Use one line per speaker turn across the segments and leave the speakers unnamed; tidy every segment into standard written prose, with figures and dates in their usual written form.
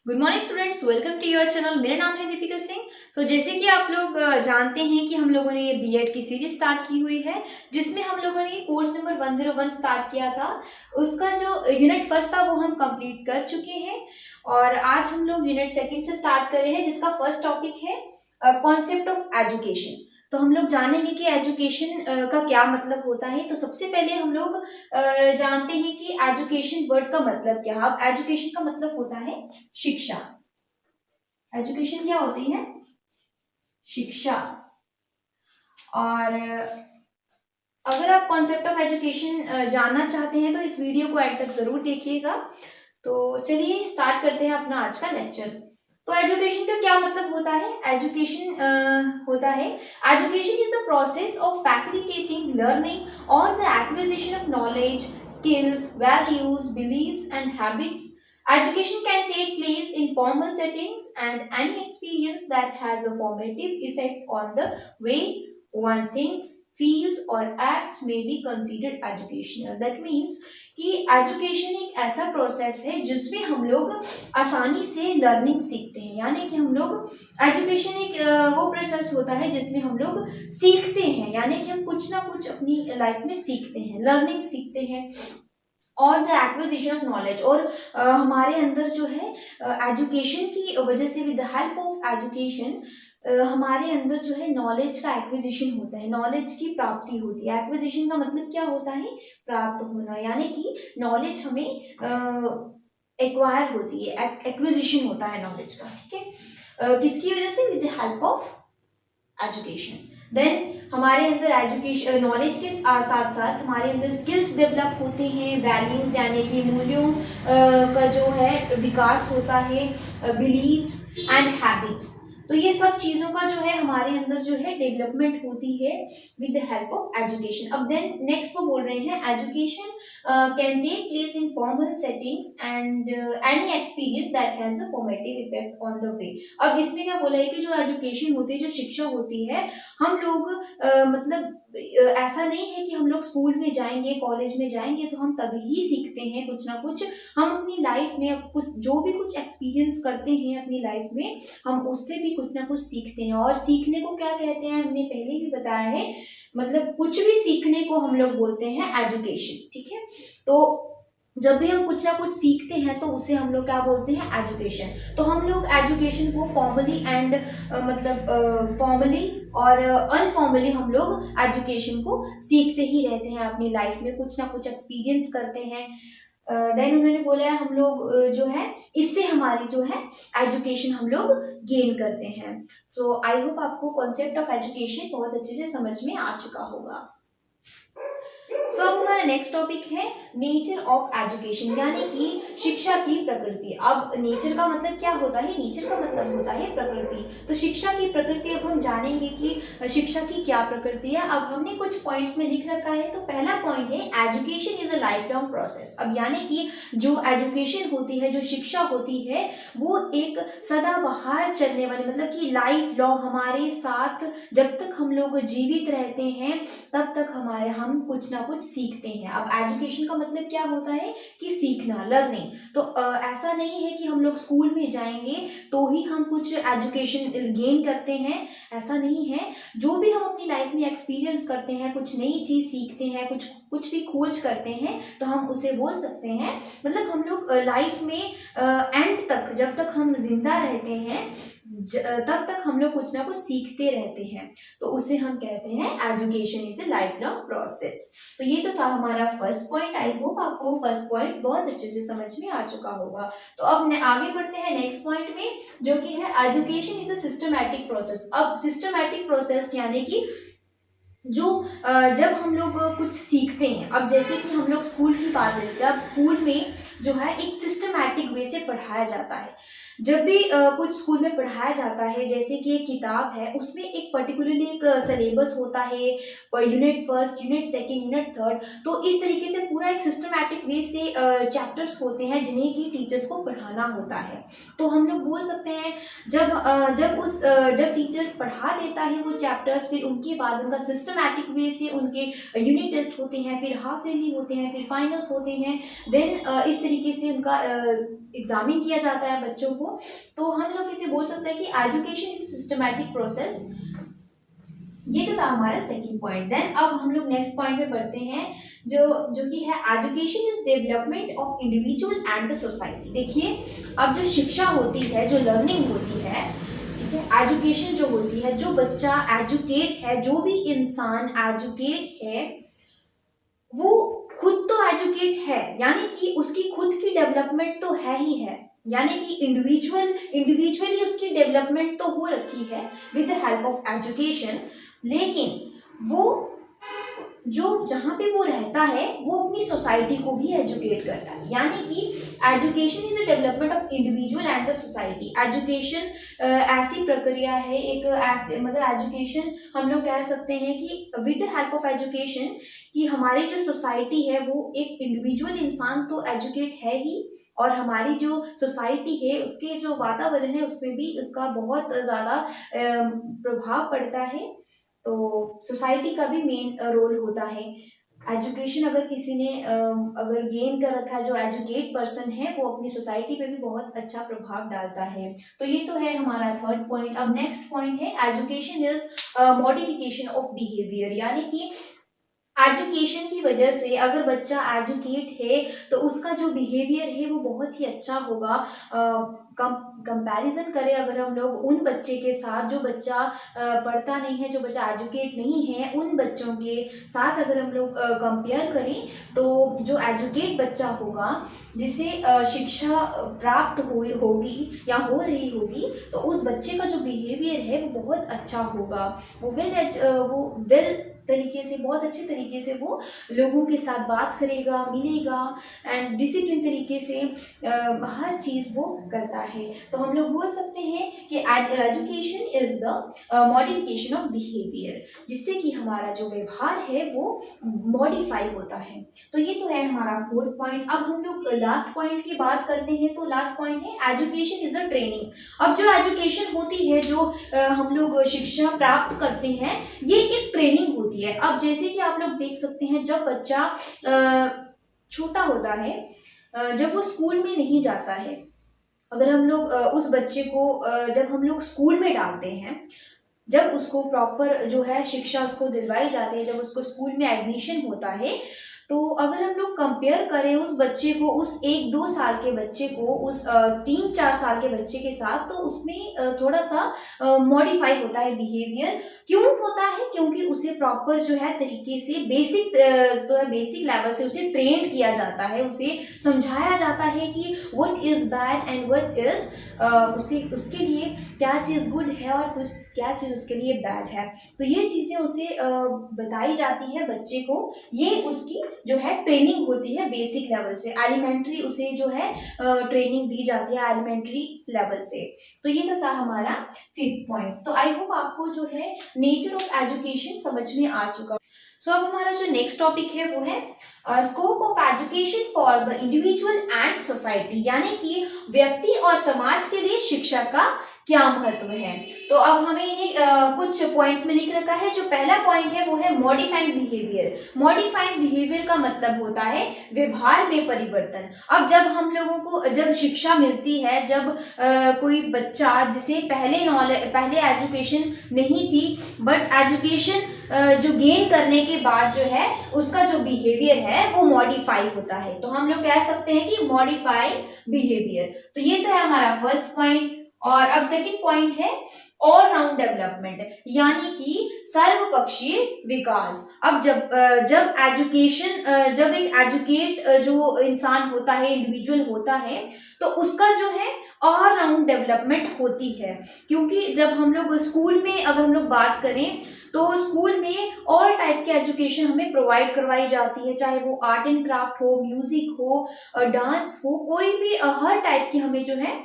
Good morning students, welcome to your channel. मेरा नाम है दीपिका सिंह। जैसे कि आप लोग जानते हैं कि हम लोगों ने ये बीएड की सीरीज स्टार्ट की हुई है, जिसमें हम लोगों ने कोर्स नंबर 101 स्टार्ट किया था। उसका जो यूनिट फर्स्ट था वो हम कंप्लीट कर चुके हैं और आज हम लोग यूनिट सेकंड से स्टार्ट कर रहे हैं, जिसका फर्स्ट टॉपिक है कॉन्सेप्ट ऑफ एजुकेशन। तो हम लोग जानेंगे कि एजुकेशन का क्या मतलब होता है। तो सबसे पहले हम लोग जानते हैं कि एजुकेशन वर्ड का मतलब क्या है। अब एजुकेशन का मतलब होता है शिक्षा। एजुकेशन क्या होती है? शिक्षा। और अगर आप कॉन्सेप्ट ऑफ एजुकेशन जानना चाहते हैं तो इस वीडियो को एंड तक जरूर देखिएगा। तो चलिए स्टार्ट करते हैं अपना आज का लेक्चर। तो एजुकेशन का क्या मतलब होता है? एजुकेशन होता है, education is the process of facilitating learning और the acquisition of knowledge, skills, values, beliefs and habits. Education can take place in formal settings, and any experience that has a formative effect on the way one thinks, feels or acts may be considered educational. That means कि education एक ऐसा process है जिसमें हम लोग आसानी से learning सीखते हैं। यानी कि हम लोग एजुकेशन एक वो प्रोसेस होता है जिसमें हम लोग सीखते हैं, यानी कि हम कुछ ना कुछ अपनी लाइफ में सीखते हैं, लर्निंग सीखते हैं और द एक्विजिशन ऑफ नॉलेज। और हमारे अंदर जो है एजुकेशन की वजह से, with the help of education हमारे अंदर जो है नॉलेज का एक्विजिशन होता है, नॉलेज की प्राप्ति होती है। एक्विजिशन का मतलब क्या होता है? प्राप्त होना, यानी कि नॉलेज हमें एक्वायर होती है, एक्विजिशन होता है नॉलेज का। ठीक है, किसकी वजह से? With the help of education. Then हमारे अंदर एजुकेशन नॉलेज के साथ साथ हमारे अंदर स्किल्स डेवलप होते हैं, वैल्यूज यानी कि मूल्यों का जो है विकास होता है, बिलीव्स एंड हैबिट्स। तो ये सब चीज़ों का जो है हमारे अंदर जो है डेवलपमेंट होती है with the help of education. अब देन नेक्स्ट वो बोल रहे हैं education can take place in formal settings and any experience that has a formative effect on the way. अब इसमें क्या बोला है कि जो एजुकेशन होती है, जो शिक्षा होती है, हम लोग मतलब ऐसा नहीं है कि हम लोग स्कूल में जाएंगे, कॉलेज में जाएंगे तो हम तभी ही सीखते हैं कुछ ना कुछ। हम अपनी लाइफ में अब कुछ जो भी कुछ एक्सपीरियंस करते हैं अपनी लाइफ में, हम उससे भी कुछ ना कुछ सीखते हैं। और सीखने को क्या कहते हैं, हमने पहले भी बताया है, मतलब कुछ भी सीखने को हम लोग बोलते हैं एजुकेशन। ठीक है, तो जब भी हम कुछ ना कुछ सीखते हैं तो उसे हम लोग क्या बोलते हैं? एजुकेशन। तो हम लोग एजुकेशन को फॉर्मली एंड मतलब फॉर्मली और अनफॉर्मली हम लोग एजुकेशन को सीखते ही रहते हैं अपनी लाइफ में, कुछ ना कुछ एक्सपीरियंस करते हैं। देन उन्होंने बोला है हम लोग जो है इससे हमारी जो है एजुकेशन हम लोग गेन करते हैं। सो आई होप आपको कॉन्सेप्ट ऑफ एजुकेशन बहुत अच्छे से समझ में आ चुका होगा। सो अब हमारा नेक्स्ट टॉपिक है नेचर ऑफ एजुकेशन, यानी कि शिक्षा की प्रकृति। अब नेचर का मतलब क्या होता है? नेचर का मतलब होता है प्रकृति। तो शिक्षा की प्रकृति अब हम जानेंगे कि शिक्षा की क्या प्रकृति है। अब हमने कुछ पॉइंट्स में लिख रखा है। तो पहला पॉइंट है education is a life long process. अब यानी कि जो एजुकेशन होती है, जो शिक्षा होती है, वो एक सदाबहार चलने वाली, मतलब कि लाइफ लॉन्ग हमारे साथ जब तक हम लोग जीवित रहते हैं तब तक हम कुछ ना कुछ सीखते हैं। अब एजुकेशन का मतलब क्या होता है? कि सीखना, लर्निंग। तो ऐसा नहीं है कि हम लोग स्कूल में जाएंगे तो ही हम कुछ एजुकेशन गेन करते हैं, ऐसा नहीं है। जो भी हम अपनी लाइफ में एक्सपीरियंस करते हैं, कुछ नई चीज सीखते हैं, कुछ भी खोज करते हैं, तो हम उसे बोल सकते हैं, मतलब हम लोग लाइफ में एंड तक, जब तक हम जिंदा रहते हैं तब तक हम लोग कुछ ना कुछ सीखते रहते हैं, तो उसे हम कहते हैं education is a life long process. तो ये तो था हमारा फर्स्ट पॉइंट। आई होप आपको फर्स्ट पॉइंट बहुत अच्छे से समझ में आ चुका होगा। तो अब आगे बढ़ते हैं नेक्स्ट पॉइंट में, जो कि है education is a systematic process. अब सिस्टमैटिक प्रोसेस यानी कि जो जब हम लोग कुछ सीखते हैं, अब जैसे कि हम लोग स्कूल की बात करते हैं, अब स्कूल में जो है एक सिस्टमैटिक वे से पढ़ाया जाता है। जब भी कुछ स्कूल में पढ़ाया जाता है, जैसे कि एक किताब है, उसमें एक पर्टिकुलरली एक सिलेबस होता है, unit first, unit second, unit third. तो इस तरीके से पूरा एक सिस्टमैटिक वे से चैप्टर्स होते हैं जिन्हें कि टीचर्स को पढ़ाना होता है। तो हम लोग बोल सकते हैं जब टीचर पढ़ा देता है वो चैप्टर्स, फिर उनके बाद उनका सिस्टमैटिक वे से उनके यूनिट टेस्ट होते हैं, फिर हाफ ईयरली होते हैं, फिर फाइनल्स होते हैं। देन इस तरीके से उनका एग्जामिन किया जाता है बच्चों को। हो, तो हम लोग इसे बोल सकते हैं कि एजुकेशन इज सिस्टमैटिक प्रोसेस। ये तो था हमारा सेकंड पॉइंट। देन अब हम लोग नेक्स्ट पॉइंट पे बढ़ते हैं, जो जो कि है education is development of individual and the society. देखिए, अब जो शिक्षा होती है, जो लर्निंग होती है, ठीक है, एजुकेशन जो होती है, जो बच्चा एजुकेट है, जो भी इंसान एजुकेट है, वो खुद तो एजुकेट है, यानी कि उसकी खुद की डेवलपमेंट तो है ही है, यानी कि इंडिविजुअली उसकी डेवलपमेंट तो हो रखी है with the help of education. लेकिन वो जो जहाँ पे वो रहता है, वो अपनी सोसाइटी को भी एजुकेट करता है, यानी कि education is a development of individual and the society. Education ऐसी प्रक्रिया है, एक ऐसे मतलब एजुकेशन हम लोग कह सकते हैं कि with the help of education, कि हमारी जो सोसाइटी है वो एक इंडिविजुअल इंसान तो एजुकेट है ही, और हमारी जो सोसाइटी है उसके जो वातावरण है उसमें भी उसका बहुत ज़्यादा प्रभाव पड़ता है। तो सोसाइटी का भी मेन रोल होता है। एजुकेशन अगर किसी ने अगर गेन कर रखा है, जो एजुकेट पर्सन है, वो अपनी सोसाइटी पे भी बहुत अच्छा प्रभाव डालता है। तो ये तो है हमारा थर्ड पॉइंट। अब नेक्स्ट पॉइंट है education is modification of behaviour, यानी कि एजुकेशन की वजह से अगर बच्चा एजुकेट है तो उसका जो बिहेवियर है वो बहुत ही अच्छा होगा। कंपैरिजन करें अगर हम लोग उन बच्चे के साथ जो बच्चा पढ़ता नहीं है, जो बच्चा एजुकेट नहीं है, उन बच्चों के साथ अगर हम लोग कंपेयर करें, तो जो एजुकेट बच्चा होगा, जिसे शिक्षा प्राप्त हुई होगी या हो रही होगी, तो उस बच्चे का जो बिहेवियर है वो बहुत अच्छा होगा। वो वेल तरीके से, बहुत अच्छे तरीके से वो लोगों के साथ बात करेगा, मिलेगा, एंड डिसिप्लिन तरीके से हर चीज़ वो करता है। तो हम लोग बोल सकते हैं कि education is the modification of behaviour, जिससे कि हमारा जो व्यवहार है वो मॉडिफाई होता है। तो ये तो है हमारा फोर्थ पॉइंट। अब हम लोग लास्ट पॉइंट की बात करते हैं, तो लास्ट पॉइंट है एजुकेशन इज अ ट्रेनिंग। अब जो एजुकेशन होती है, जो हम लोग शिक्षा प्राप्त करते हैं, ये एक ट्रेनिंग होती है। अब जैसे कि आप लोग देख सकते हैं, जब बच्चा छोटा होता है, जब वो स्कूल में नहीं जाता है, अगर हम लोग उस बच्चे को जब हम लोग स्कूल में डालते हैं, जब उसको प्रॉपर जो है शिक्षा उसको दिलवाई जाती है, जब उसको स्कूल में एडमिशन होता है, तो अगर हम लोग कंपेयर करें उस बच्चे को, उस 1-2 साल के बच्चे को उस 3-4 साल के बच्चे के साथ, तो उसमें थोड़ा सा मॉडिफाई होता है बिहेवियर। क्यों होता है? क्योंकि उसे प्रॉपर जो है तरीके से बेसिक तो है बेसिक लेवल से उसे ट्रेन किया जाता है, उसे समझाया जाता है कि what is bad and what is उसके लिए क्या चीज़ गुड है और कुछ क्या चीज़ उसके लिए बैड है। तो ये चीज़ें उसे बताई जाती है बच्चे को। ये उसकी जो है ट्रेनिंग होती है बेसिक लेवल से, एलिमेंट्री उसे जो है ट्रेनिंग दी जाती है एलिमेंट्री लेवल से। तो ये तो था हमारा फिफ्थ पॉइंट। तो आई होप आपको जो है नेचर ऑफ एजुकेशन समझ में आ चुका। सो अब हमारा जो नेक्स्ट टॉपिक है वो है scope of education for the individual and society, यानी कि व्यक्ति और समाज के लिए शिक्षा का क्या महत्व है। तो अब हमें इन्हें कुछ पॉइंट्स में लिख रखा है। जो पहला पॉइंट है वो है मॉडिफाइंग बिहेवियर। मॉडिफाइंग बिहेवियर का मतलब होता है व्यवहार में परिवर्तन। अब जब हम लोगों को जब शिक्षा मिलती है, जब कोई बच्चा जिसे पहले एजुकेशन नहीं थी, बट एजुकेशन जो गेन करने के बाद जो है उसका जो बिहेवियर है वो मॉडिफाई होता है, तो हम लोग कह सकते हैं कि मॉडिफाई बिहेवियर। तो ये तो है हमारा फर्स्ट पॉइंट। और अब सेकंड पॉइंट है ऑल राउंड डेवलपमेंट, यानी कि सर्वपक्षीय विकास। अब जब एजुकेशन जब एक एजुकेट जो इंसान होता है, इंडिविजुअल होता है, तो उसका जो है ऑल राउंड डेवलपमेंट होती है। क्योंकि जब हम लोग स्कूल में अगर हम लोग बात करें, तो स्कूल में ऑल टाइप की एजुकेशन हमें प्रोवाइड करवाई जाती है, चाहे वो आर्ट एंड क्राफ्ट हो, म्यूजिक हो, डांस हो, कोई भी हर टाइप की हमें जो है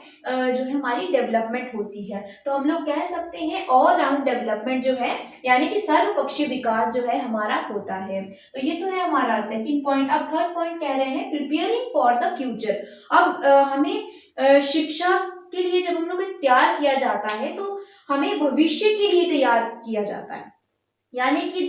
हमारी डेवलपमेंट होती है। तो हम लोग कह सकते हैं ऑल राउंड डेवलपमेंट जो है, यानी कि सर्वपक्षीय विकास जो है हमारा होता है। तो ये तो है हमारा सेकंड पॉइंट। अब थर्ड पॉइंट कह रहे हैं प्रिपेयरिंग फॉर द फ्यूचर। अब हमें शिक्षा के लिए जब हम लोग तैयार किया जाता है, तो हमें भविष्य के लिए तैयार किया जाता है। यानी कि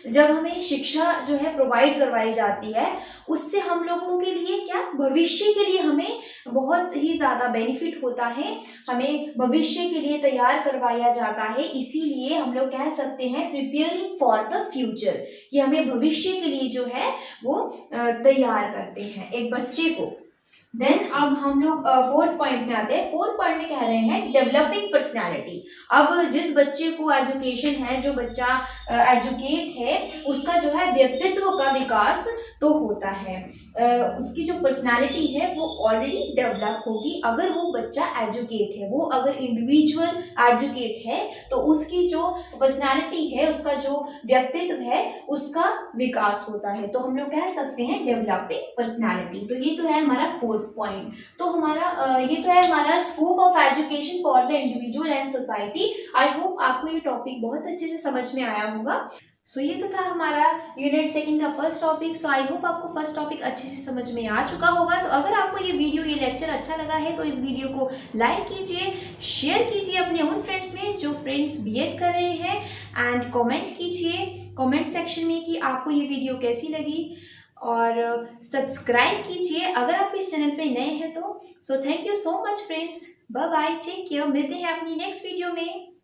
जब हमें शिक्षा जो है प्रोवाइड करवाई जाती है, उससे हम लोगों के लिए क्या, भविष्य के लिए हमें बहुत ही ज़्यादा बेनिफिट होता है, हमें भविष्य के लिए तैयार करवाया जाता है। इसीलिए हम लोग कह सकते हैं प्रिपेयरिंग फॉर द फ्यूचर, कि हमें भविष्य के लिए जो है वो तैयार करते हैं एक बच्चे को। देन अब हम लोग फोर्थ पॉइंट में आते हैं। फोर्थ पॉइंट में कह रहे हैं डेवलपिंग पर्सनालिटी। अब जिस बच्चे को एजुकेशन है, जो बच्चा एजुकेट है, उसका जो है व्यक्तित्व का विकास तो होता है, उसकी जो पर्सनालिटी है वो ऑलरेडी डेवलप होगी अगर वो बच्चा एजुकेट है। वो अगर इंडिविजुअल एजुकेट है तो उसकी जो पर्सनालिटी है, उसका जो व्यक्तित्व है, उसका विकास होता है। तो हम लोग कह सकते हैं डेवलपिंग पर्सनालिटी। तो ये तो है हमारा फोर्थ पॉइंट। तो ये तो है हमारा scope of education for the individual and society. I hope आपको ये टॉपिक बहुत अच्छे से समझ में आया होगा। सो ये तो था हमारा यूनिट सेकंड का first topic. So I hope आपको फर्स्ट टॉपिक अच्छे से समझ में आ चुका होगा। तो अगर आपको ये लेक्चर अच्छा लगा है तो इस वीडियो को लाइक कीजिए, शेयर कीजिए अपने उन फ्रेंड्स में जो फ्रेंड्स बीएड कर रहे हैं, एंड कमेंट कीजिए कमेंट सेक्शन में कि आपको ये वीडियो कैसी लगी, और सब्सक्राइब कीजिए अगर आप इस चैनल पे नए हैं तो। So thank you so much friends, bye bye, take care, मिलते हैं अपनी नेक्स्ट वीडियो में।